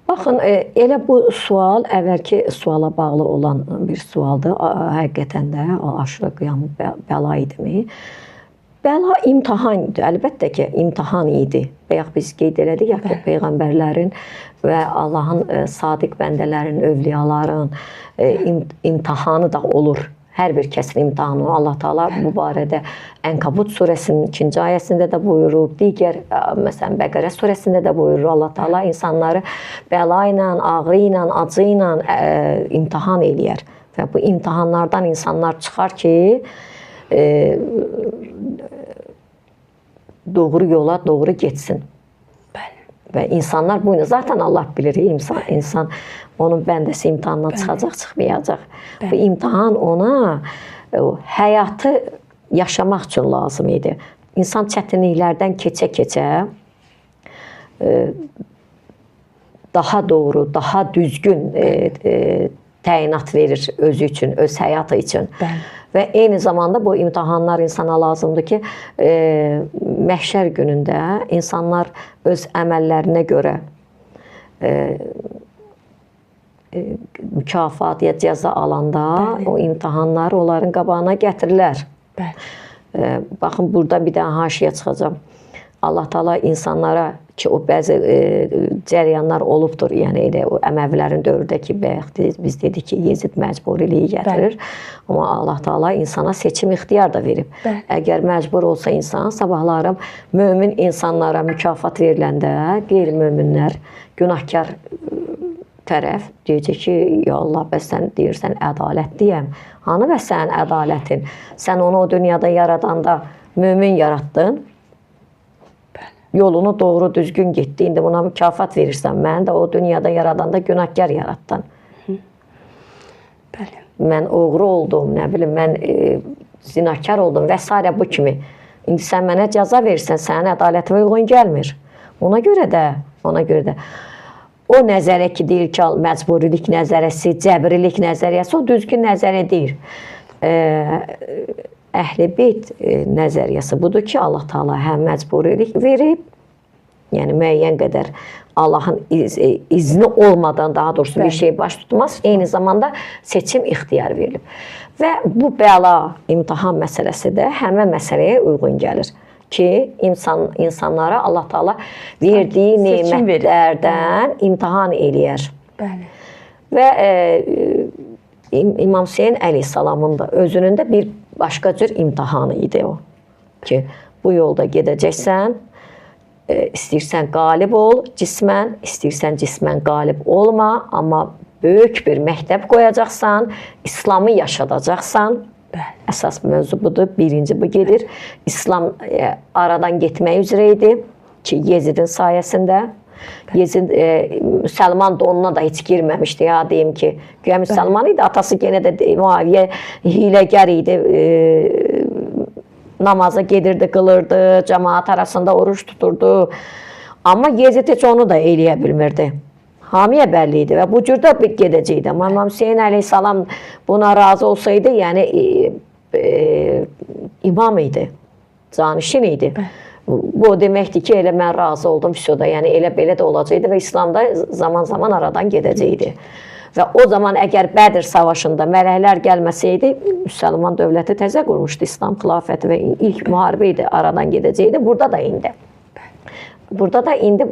Baxın, elə bu sual əvvəlki suala bağlı olan bir sualdır. Həqiqətən də Aşura qiyamı bəla idimi? Bəla imtahan idi. Əlbəttə ki, imtahan idi. Bayaq biz qeyd elədik ya ki, peyğəmbərlərin və Allahın sadiq bəndələrin, övliyaların imtahanı da olur. Hər bir kəsin imtahanı. Allah Taala bu barədə Ənkabut surəsinin 2-ci ayəsində də buyurub, digər məsələn Bəqərə surəsində də buyurur. Allah Taala insanları bəla ilə, ağrı ilə, acı ilə imtahan eləyər. Və bu imtahanlardan insanlar çıxar ki, doğru yola doğru getsin. Və insanlar bunu zaten Allah bilir. İnsan onun bəndəsi imtahandan çıxacaq, çıxmayacaq. Bu imtahan ona həyatı yaşamaq üçün lazım idi. İnsan çətinliklərdən keçə-keçə daha doğru, daha düzgün təyinat verir özü üçün, öz həyatı üçün. Və eyni zamanda bu imtahanlar insana lazımdır ki, məhşər günündə insanlar öz əməllərinə görə mükafat ya cəza alanda o imtahanları onların qabağına gətirirlər. Baxın, burada bir dənə haşiyə çıxacağım. Allah Taala insanlara ki, o bəzi cəryanlar olubdur. Yəni elə o Əməvilərin dövründəki biz dedik ki, Yezid məcburiliyi gətirir. Amma Allah Taala insana seçim ixtiyar da verib. Əgər məcbur olsa insan, sabahları mömin insanlara mükafat veriləndə qeyri-möminlər, günahkar tərəf deyəcək ki, ya Allah, bəs sən deyirsən ədalətliyəm. Hanı və sənin ədalətin? Sən onu o dünyada yaradanda mömin yaratdın. yolunu doğru düzgün getdi. İndi buna mükafat verirsən. Məni də o dünyada yaradanda günahkar yaratdın. Bəli. Mən oğru oldum, nə bilim, mən zinakar oldum və s. bu kimi. İndi sən mənə cəza verirsən, sənin ədalətinə uyğun gəlmir. Ona görə də o nəzərə ki, deyir ki, məcburilik nəzərəsi, cəbrilik nəzəriyyəsi, o düzgün nəzərə deyir. Əhl-i beyt nəzəriyyəsi budur ki, Allah Taala həm məcburilik verib, yəni müəyyən qədər Allahın izni olmadan, daha doğrusu bir şey baş tutmaz, eyni zamanda seçim ixtiyar verilib. Və bu bəla, imtahan məsələsi də həmən məsələyə uyğun gəlir ki, insanlara Allah Taala verdiyi nemətlərdən imtahan eləyər. Bəli. Və İmam Hüseyn əleyhissalamın da özünün də bir başqa cür imtahanı idi o. Ki, bu yolda gedəcəksən, istəyirsən qalib ol cismən, istəyirsən cismən qalib olma, amma böyük bir məktəb qoyacaqsan, İslamı yaşadacaqsan. Əsas mövzu budur, birinci bu gedir. İslam aradan getmək üzrə idi ki, Yezidin sayəsində. Yezid müsəlman da onunla da heç girməmişdi, ya deyim ki, güya müsəlman idi, atası yenə də Muaviyə hiləgər idi, namaza gedirdi, qılırdı, cəmaat arasında oruç tuturdu. Amma Yezid heç onu da eləyə bilmirdi. Hamiyə bəlli idi və bu cür də gedəcəkdi. Amma İmam Hüseyn əleyhissalam buna razı olsaydı, yəni imam idi, canişin idi. Bu deməkdir ki, elə mən razı oldum fisoda, yəni elə belə də olacaqdı və İslamda zaman-zaman aradan gedəcəkdi. Və o zaman əgər Bədir savaşında mələklər gəlməsəydi, müsəlman dövləti təzə qurmuşdu, İslam xilafəti və ilk müharibə idi, aradan gedəcəkdi. Burada da indi. Burada da indi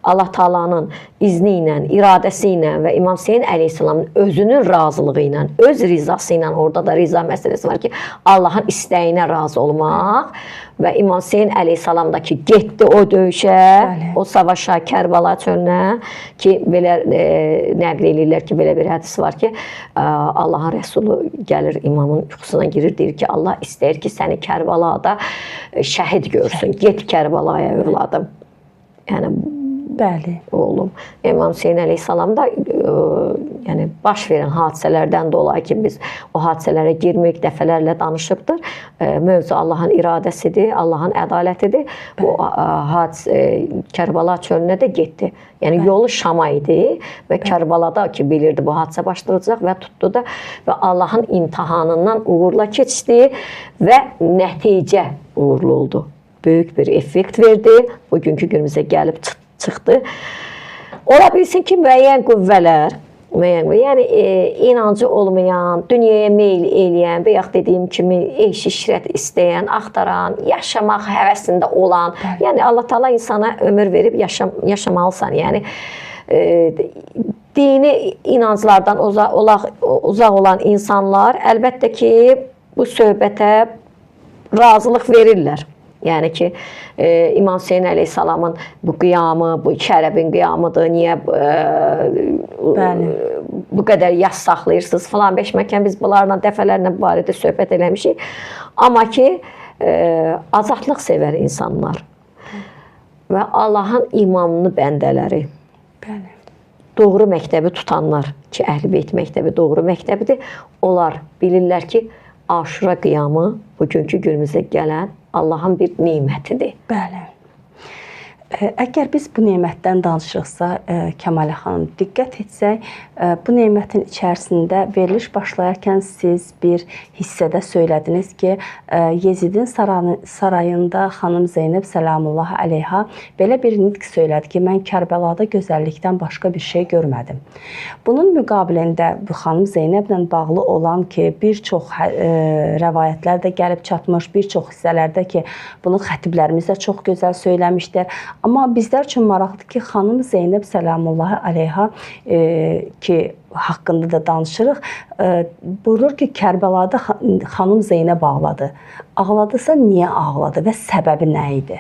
Allah Taala'nın izni ilə, iradəsi ilə və İmam Hüseyn əleyhissalamın özünün razılığı ilə, öz rizası ilə, orada da riza məsələsi var ki, Allahın istəyinə razı olmaq və İmam Hüseyn əleyhissalam da ki, getdi o döyüşə, o savaşa, Kərbala çölünə ki, belə nəql edirlər ki, belə bir hədis var ki, Allahın Rəsulu gəlir, imamın yuxusuna girir, deyir ki, Allah istəyir ki, səni Kərbalada şəhid görsün, get Kərbalaya övladım. Yəni, bəli, oğlum. İmam Hüseyn əleyhissalam da yəni, baş verən hadisələrdən dolayı ki, biz o hadisələrə girmirik, dəfələrlə danışıbdır. Mövzu Allahın iradəsidir, Allahın ədalətidir. Bu Kərbala çölünə də getdi. Yəni, yolu Şama idi və Kərbalada ki, bilirdi bu hadisə başlayacaq və tutdu da və Allahın imtihanından uğurla keçdi və nəticə uğurlu oldu. Böyük bir effekt verdi. Bugünkü günümüzə gəlib çıxdı. Ola bilsin ki, müəyyən qüvvələr, yəni inancı olmayan, dünyaya meyl eləyən və yaxud dediyim kimi eş-işrət istəyən, axtaran, yaşamaq həvəsində olan, yəni Allah Taala insana ömür verib yaşamalısan. Yəni dini inanclardan uzaq olan insanlar əlbəttə ki, bu söhbətə razılıq verirlər. Yəni ki, İmam Hüseyn əleyhissalamın bu qiyamı, bu iki ərəbin qiyamıdır, niyə bu qədər yas saxlayırsınız falan, beş məkən biz bunlarla dəfələrlə bu barədə söhbət eləmişik. Amma ki, azadlıq sevər insanlar və Allahın imamını bəndələri, doğru məktəbi tutanlar ki, Əhl-i Beyt məktəbi doğru məktəbidir, onlar bilirlər ki, Aşura qiyamı bugünkü günümüzə gələn Allahın bir nemətidir. Bəli. Əgər biz bu nemətdən danışırıqsa, Kəmalə xanım, diqqət etsək, bu nemətin içərisində veriliş başlayarkən siz bir hissədə söylədiniz ki, Yezidin sarayında xanım Zeynəb Səlamullah əleyha belə bir nitq söylədi ki, mən Kərbəlada gözəllikdən başqa bir şey görmədim. Bunun müqabilində bu xanım Zeynəblə bağlı olan ki, bir çox rəvayətlər də gəlib çatmış, bir çox hissələrdə ki, bunu xətiblərimiz də çox gözəl söyləmişdir. Amma bizlər üçün maraqlıdır ki, xanım Zeynəb Səlamullahi əleyha ki, haqqında da danışırıq, buyurur ki, Kərbəlada xanım Zeynəb ağladı. Ağladısa niyə ağladı və səbəbi nə idi?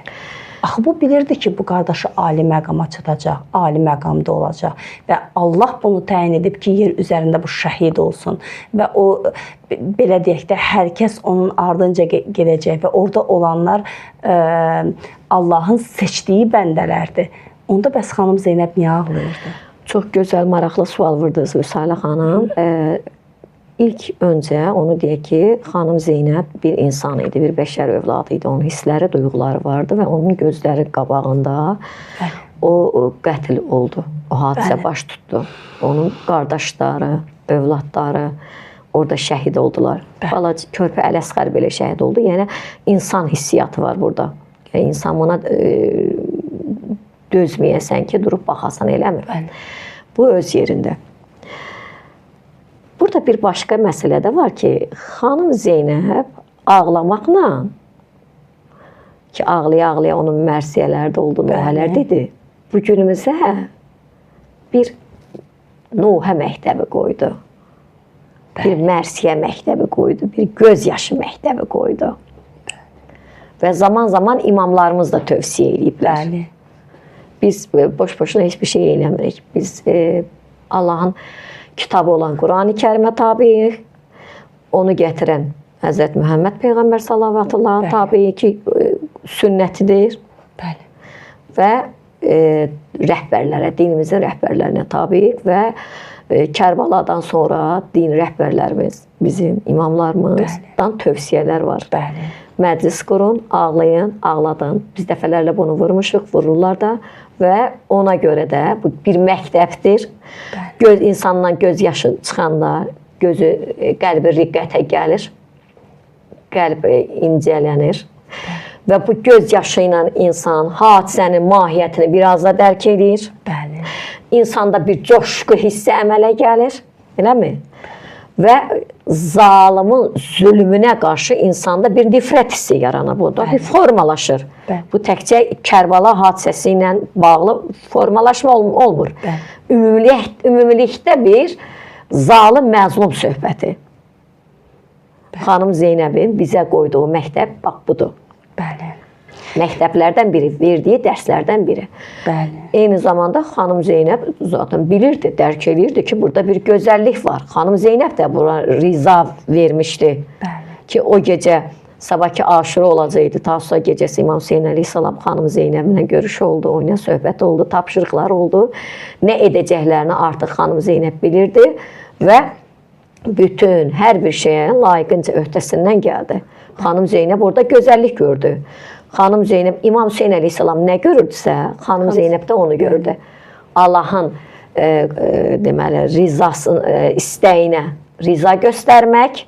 Axı bu bilirdi ki, bu qardaşı ali məqama çatacaq, ali məqamda olacaq və Allah bunu təyin edib ki, yer üzərində bu şəhid olsun və o, belə deyək də, hər kəs onun ardınca gedəcək və orada olanlar Allahın seçdiyi bəndələrdir. Onda bəs xanım Zeynəb niyə ağlayırdı? Çox gözəl, maraqlı sual vurdunuz Vüsalə xanım. İlk öncə onu deyək ki, xanım Zeynəb bir insan idi, bir bəşər övladı idi. Onun hissləri, duyğuları vardı və onun gözləri qabağında o qətl oldu. O hadisə baş tutdu. Onun qardaşları, övladları orada şəhid oldular. Balaca körpə Ələsgər belə şəhid oldu. Yəni insan hissiyatı var burada. Yəni insan buna dözməyəsən ki, durub baxasan, eləmir. Bu öz yerində. Burada bir başqa məsələ də var ki, xanım Zeynəb ağlamaqla ki, ağlaya-ağlaya onun mərsiyələrdə olduğu nöhələr dedi. Bu günümüzə bir Nuhə məktəbi qoydu. Bir mərsiyə məktəbi qoydu. Bir göz yaşı məktəbi qoydu. Və zaman-zaman imamlarımız da tövsiyə ediblər. Biz boş-boşuna heç bir şey eləmirik. Biz Allahın kitabı olan Qurani Kərimə tabiyik. Onu gətirən Həzrət Məhəmməd Peyğəmbər sallallahu tabiyik ki, sünnətidir. Və rəhbərlərə, dinimizin rəhbərlərinə tabiyik və Kərbaladan sonra din rəhbərlərimiz, bizim imamlarımızdan tövsiyələr var. Məclis qurun, ağlayın, ağladın. Biz dəfələrlə bunu vurmuşuq, vururlar da və ona görə də bu bir məktəbdir. İnsandan göz yaşı çıxanda gözü, qəlbi riqqətə gəlir, qəlb incələnir və bu göz yaşı ilə insan hadisənin mahiyyətini biraz da dərk edir. İnsanda bir coşqu hissi əmələ gəlir, eləmi? Və zalimin zülmünə qarşı insanda bir nifrət hissi yaranır. Bu da bir formalaşır. Bu təkcə Kərbala hadisəsi ilə bağlı formalaşma olmur. Ümumilikdə bir zalim məzlum söhbəti. Xanım Zeynəbin bizə qoyduğu məktəb bax budur. Məktəblərdən biri, verdiyi dərslərdən biri. Eyni zamanda xanım Zeynəb zaten bilirdi, dərk edirdi ki, burada bir gözəllik var. Xanım Zeynəb də buna riza vermişdi ki, o gecə sabahki aşırı olacaqdı. Təəssüf gecəsi İmam Hüseyn əleyhissalam xanım Zeynəblə görüş oldu, oyuna söhbət oldu, tapşırıqlar oldu. Nə edəcəklərini artıq xanım Zeynəb bilirdi və bütün hər bir şeyə layiqincə öhdəsindən gəldi. Xanım Zeynəb orada gözəllik gördü. Xanım Zeynəb, İmam Hüseyn əleyhissalam nə görürdüsə, xanım Zeynəb də onu görürdü. Allahın deməli, istəyinə riza göstərmək,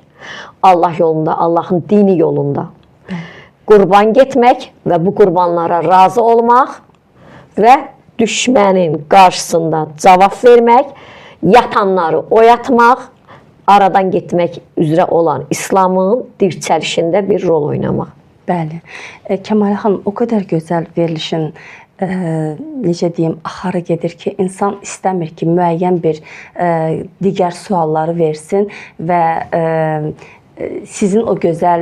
Allah yolunda, Allahın dini yolunda qurban getmək və bu qurbanlara razı olmaq və düşmənin qarşısında cavab vermək, yatanları oyatmaq, aradan getmək üzrə olan İslamın dirçəlişində bir rol oynamaq. Bəli. Kəmalə xanım, o qədər gözəl verilişin necə deyim, axarı gedir ki, insan istəmir ki, müəyyən bir digər sualları versin və sizin o gözəl,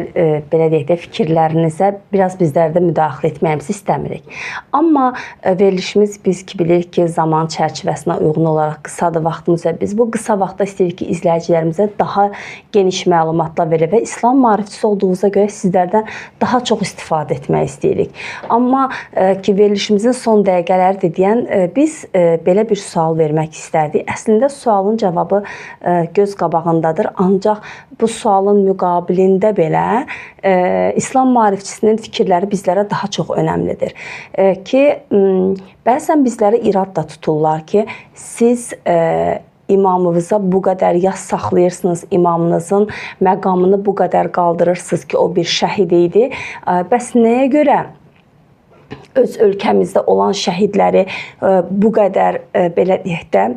belə deyək də, fikirlərinizə biraz bizlər də müdaxilə etməyimizi istəmirik. Amma verilişimiz biz ki, bilirik ki, zaman çərçivəsinə uyğun olaraq qısadır vaxtımız və biz bu qısa vaxtda istəyirik ki, izləyicilərimizə daha geniş məlumatlar verək və İslam maarifçisi olduğunuza görə sizlərdən daha çox istifadə etmək istəyirik. Amma ki, verilişimizin son dəqiqələridir deyən, biz belə bir sual vermək istərdik. Əslində, sualın cavabı göz qabağındadır, ancaq bu sualın müqabilində belə İslam maarifçisinin fikirləri bizlərə daha çox önəmlidir. Ki, bəzən bizlərə irad da tuturlar ki, siz imamınıza bu qədər yas saxlayırsınız, imamınızın məqamını bu qədər qaldırırsınız ki, o bir şəhid idi. Bəs nəyə görə öz ölkəmizdə olan şəhidləri bu qədər, belə deyək də,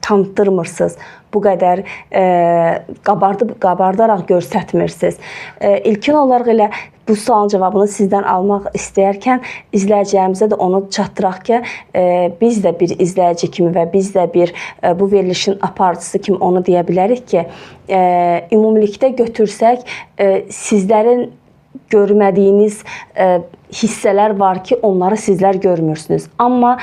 tanıtdırmırsınız, bu qədər qabardaraq göstərmirsiniz. İlkin olaraq elə bu sualın cavabını sizdən almaq istəyərkən izləyicilərimizə də onu çatdıraq ki, biz də bir izləyici kimi və biz də bir bu verilişin aparıcısı kimi onu deyə bilərik ki, ümumilikdə götürsək, sizlərin görmədiyiniz hissələr var ki, onları sizlər görmürsünüz. Amma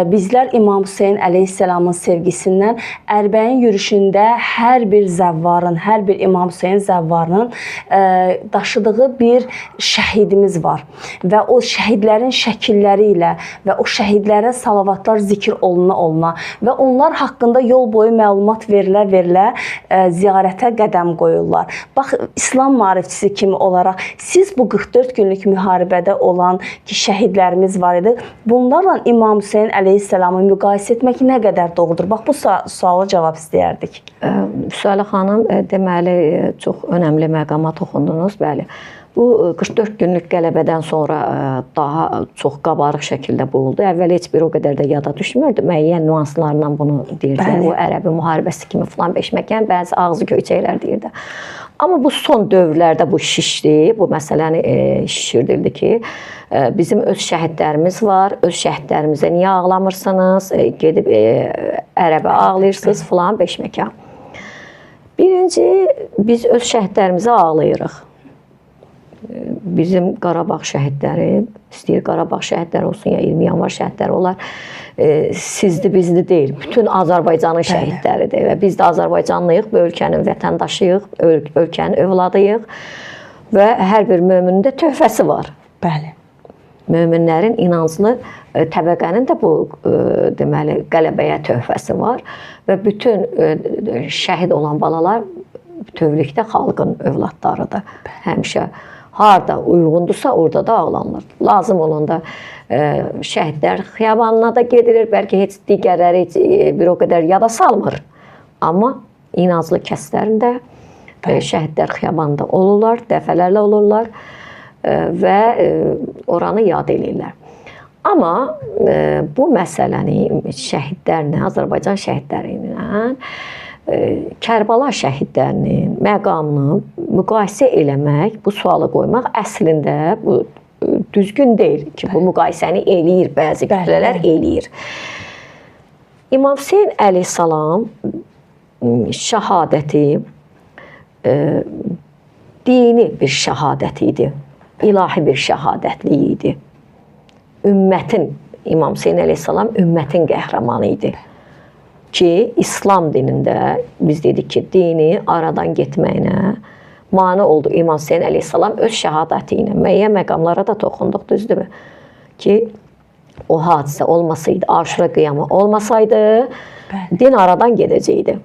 bizlər İmam Hüseyn əleyhissalamın sevgisindən Ərbəyin yürüşündə hər bir zəvvarın, hər bir İmam Hüseyn zəvvarının daşıdığı bir şəhidimiz var. Və o şəhidlərin şəkilləri ilə və o şəhidlərə salavatlar zikr oluna və onlar haqqında yol boyu məlumat verilə ziyarətə qədəm qoyurlar. Bax, İslam maarifçisi kimi olaraq siz bu 44 günlük müharibədə olan ki, şəhidlərimiz var idi. Bunlarla İmam Hüseyn əleyhissalamı müqayisə etmək nə qədər doğrudur? Bax, bu suala cavab istəyərdik. Süalə xanım, deməli, çox önəmli məqama toxundunuz. Bəli, bu 44 günlük qələbədən sonra daha çox qabarıq şəkildə bu oldu. Əvvəl heç bir o qədər də yada düşmürdü. Müəyyən nüanslarla bunu deyirdilər. O Ərəbi müharibəsi kimi filan beşməkən, bəzi ağzı göyçəklər deyirdi. Amma bu son dövrlərdə bu şişdi, bu məsələni şişirdildi ki, bizim öz şəhidlərimiz var, öz şəhidlərimizə niyə ağlamırsınız, gedib ərəbə ağlayırsınız filan beşməkan. Birinci, biz öz şəhidlərimizə ağlayırıq. Bizim Qarabağ şəhidləri, istəyir Qarabağ şəhidləri olsun ya 20 yanvar şəhidləri olar, sizdi, bizdi deyil. Bütün Azərbaycanın şəhidləridir və biz də Azərbaycanlıyıq, bu ölkənin vətəndaşıyıq, ölkənin övladıyıq və hər bir möminin də töhfəsi var. Bəli. Möminlərin inanclı təbəqənin də bu deməli qələbəyə töhfəsi var və bütün şəhid olan balalar bütövlükdə xalqın övladlarıdır. Həmişə harda uyğundursa orada da ağlanılır. Lazım olanda şəhidlər xiyabanına da gedilir. Bəlkə heç digərləri bir o qədər yada salmır. Amma inanclı kəslərində şəhidlər xiyabanında olurlar, dəfələrlə olurlar və oranı yad edirlər. Amma bu məsələni şəhidlərlə, Azərbaycan şəhidləri ilə Kərbala şəhidlərinin məqamını müqayisə eləmək, bu sualı qoymaq əslində bu düzgün deyil ki, bu müqayisəni eləyir, bəzi kütlələr eləyir. İmam Hüseyn əleyhissalam şəhadəti dini bir şəhadət idi, ilahi bir şəhadətlik idi. Ümmətin, İmam Hüseyn əleyhissalam ümmətin qəhrəmanı idi. Ki, İslam dinində biz dedik ki, dini aradan getməyinə mane oldu İmam Hüseyn əleyhissalam öz şəhadəti ilə. Müəyyən məqamlara da toxunduq, düzdürmü? Ki, o hadisə olmasaydı, Aşura qiyamı olmasaydı, din aradan gedəcəkdi.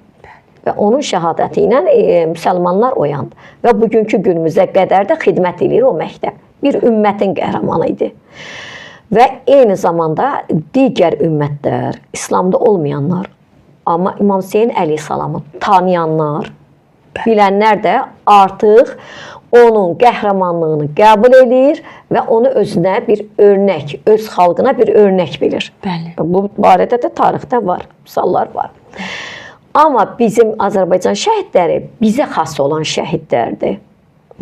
Və onun şəhadəti ilə müsəlmanlar oyandı. Və bugünkü günümüzə qədər də xidmət edir o məktəb. Bir ümmətin qəhrəmanı idi. Və eyni zamanda digər ümmətlər, İslamda olmayanlar, amma İmam Hüseyn əleyhissalamı tanıyanlar, bilənlər də artıq onun qəhrəmanlığını qəbul edir və onu özünə bir örnək, öz xalqına bir örnək bilir. Bəli. Bu barədə də tarixdə var, misallar var. Amma bizim Azərbaycan şəhidləri bizə xas olan şəhidlərdir.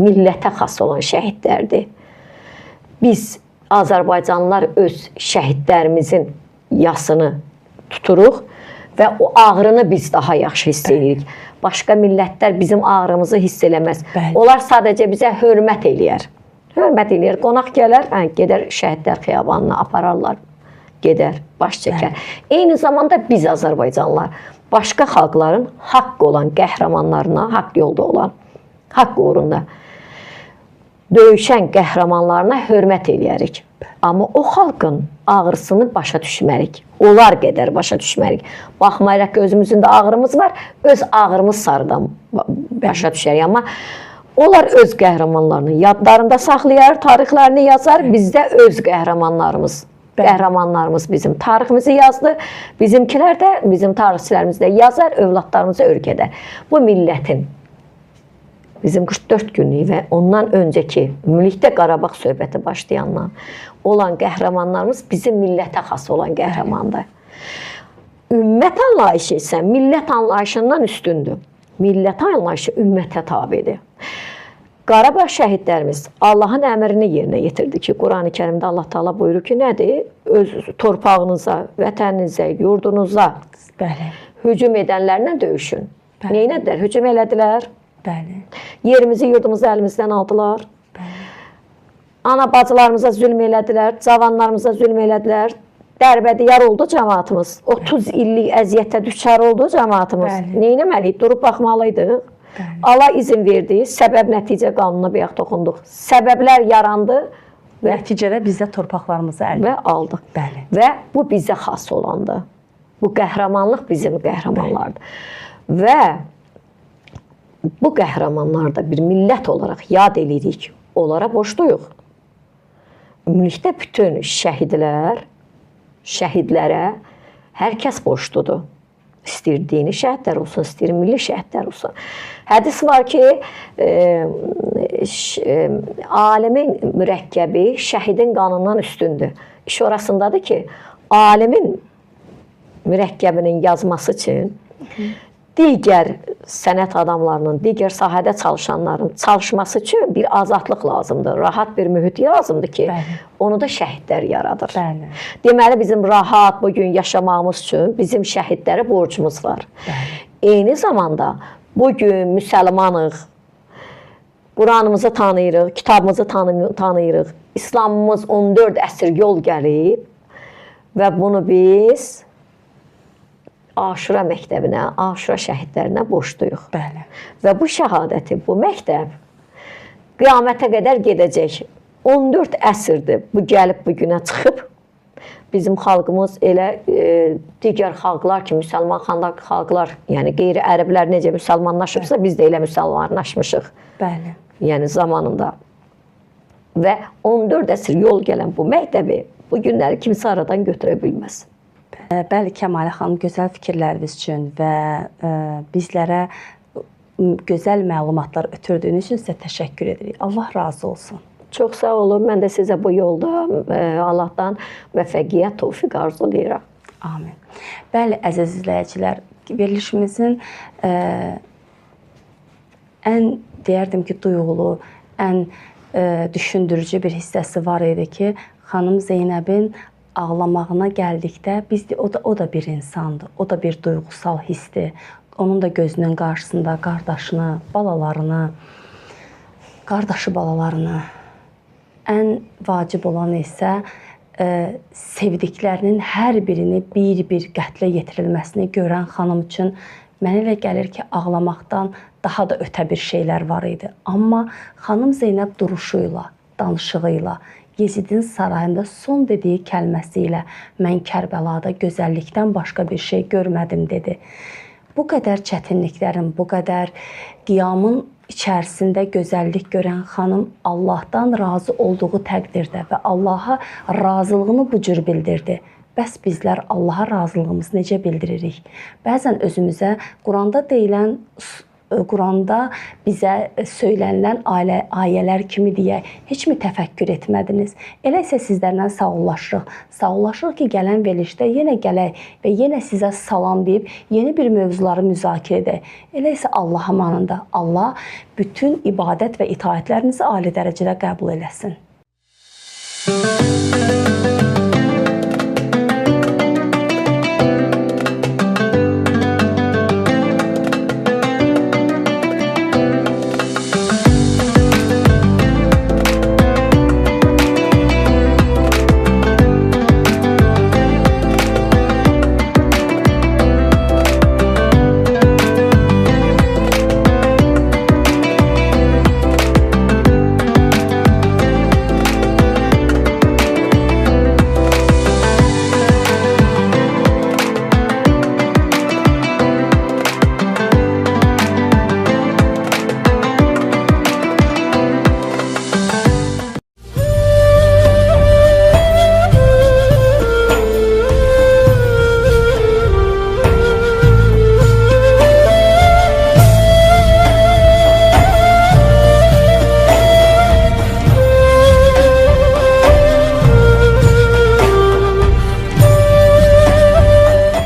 Millətə xas olan şəhidlərdir. Biz Azərbaycanlılar öz şəhidlərimizin yasını tuturuq və o ağrını biz daha yaxşı hiss edirik. Başqa millətlər bizim ağrımızı hiss eləməz. Bəli. Onlar sadəcə bizə hörmət eləyər. Hörmət eləyər, qonaq gələr, gedər şəhidlər xiyabanına apararlar, gedər, baş çəkər. Eyni zamanda biz Azərbaycanlılar başqa xalqların haqq olan qəhrəmanlarına, haqq yolda olan, haqq uğrunda döyüşən qəhrəmanlarına hörmət eləyərik. Amma o xalqın ağrısını başa düşmərik. Onlar qədər başa düşmərik. Baxmayaraq ki, özümüzün də ağrımız var, öz ağrımız sarıdan başa düşərik. Amma onlar öz qəhrəmanlarını yadlarında saxlayar, tarixlərini yazar. Bizdə öz qəhrəmanlarımız bizim tariximizi yazdı. Bizimkilər də, bizim tarixçilərimiz də yazar, övladlarımızı öyrədər. Bu millətin bizim 44 günlük və ondan öncəki ümumilikdə Qarabağ söhbəti başlayandan olan qəhrəmanlarımız bizim millətə xas olan qəhrəmandır. Ümmət anlayışı isə millət anlayışından üstündür. Millət anlayışı ümmətə tabidir. Qarabağ şəhidlərimiz Allahın əmrini yerinə yetirdi ki, Qurani Kərimdə Allah Taala buyurur ki, nədir? Öz torpağınıza, vətəninizə, yurdunuza hücum edənlərlə döyüşün. Neynədilər? Hücum elədilər. Bəli. Yerimizi, yurdumuzu əlimizdən aldılar. Bəli. ana bacılarımıza zülm elədilər, cavanlarımıza zülm elədilər. Dərbədiyar oldu cəmaatımız. 30 illik əziyyətə düşər oldu cəmaatımız. Neynəməliyik? Durub baxmalıydıq. Allah izin verdi. Səbəb-nəticə qanununa bayaq toxunduq. Səbəblər yarandı. Nəticədə biz də torpaqlarımızı əldə aldıq. Bəli. Və bu bizə xas olandı. Bu qəhrəmanlıq bizim qəhrəmanlardır. Və bu qəhrəmanlarda bir millət olaraq yad edirik. Onlara borcluyuq. Ümumilikdə bütün şəhidlərə hər kəs borcludur. İstəyir dini şəhidlər olsun, istəyir milli şəhidlər olsun. Hədis var ki, alimin mürəkkəbi şəhidin qanından üstündür. İş orasındadır ki, alimin mürəkkəbinin yazması üçün digər sənət adamlarının, digər sahədə çalışanların çalışması üçün bir azadlıq lazımdır. Rahat bir mühit lazımdır ki, onu da şəhidlər yaradır. Bəli. Deməli, bizim rahat bugün yaşamağımız üçün bizim şəhidlərə borcumuz var. Eyni zamanda bugün müsəlmanıq, Quranımızı tanıyırıq, kitabımızı tanıyırıq. İslamımız 14 əsr yol gəlib və bunu biz Aşura məktəbinə, Aşura şəhidlərinə borcluyuq. Bəli. Və bu şəhadəti, bu məktəb qiyamətə qədər gedəcək. 14 əsrdir bu gəlib bu günə çıxıb. Bizim xalqımız elə digər xalqlar ki, müsəlman xalqlar, yəni qeyri-ərəblər necə müsəlmanlaşıbsa, biz də elə müsəlmanlaşmışıq. Bəli. Yəni zamanında. Və 14 əsr yol gələn bu məktəbi bu günləri kimsə aradan götürə bilməz. Bəli, Kəmalə xanım, gözəl fikirləriniz üçün və bizlərə gözəl məlumatlar ötürdüyünüz üçün sizə təşəkkür edirik. Allah razı olsun. Çox sağ olun. Mən də sizə bu yolda Allahdan müvəffəqiyyət, tövfiq arzulayıram. Amin. Bəli, əziz izləyicilər, verilişimizin ən deyərdim ki, duyğulu, ən düşündürücü bir hissəsi var idi ki, xanım Zeynəbin ağlamağına gəldikdə o da bir insandır. O da bir duyğusal hissdir. Onun da gözünün qarşısında qardaşını, balalarını, qardaşı balalarını, ən vacib olan isə sevdiklərinin hər birini bir-bir qətlə yetirilməsini görən xanım üçün mənə elə gəlir ki, ağlamaqdan daha da ötə bir şeylər var idi. Amma xanım Zeynəb duruşuyla, danışığıyla, Yezidin sarayında son dediyi kəlməsi ilə mən Kərbəlada gözəllikdən başqa bir şey görmədim dedi. Bu qədər çətinliklərin, bu qədər qiyamın içərisində gözəllik görən xanım Allahdan razı olduğu təqdirdə və Allaha razılığını bu cür bildirdi. Bəs bizlər Allaha razılığımızı necə bildiririk? Bəzən özümüzə Quranda bizə söylənilən ayələr kimi deyə heç mi təfəkkür etmədiniz? Elə isə sizlərlə sağollaşırıq. Sağollaşırıq ki, gələn verilişdə yenə gələk və yenə sizə salam deyib yeni bir mövzuları müzakirə edək. Elə isə Allah amanında Allah bütün ibadət və itaətlərinizi ali dərəcədə qəbul eləsin.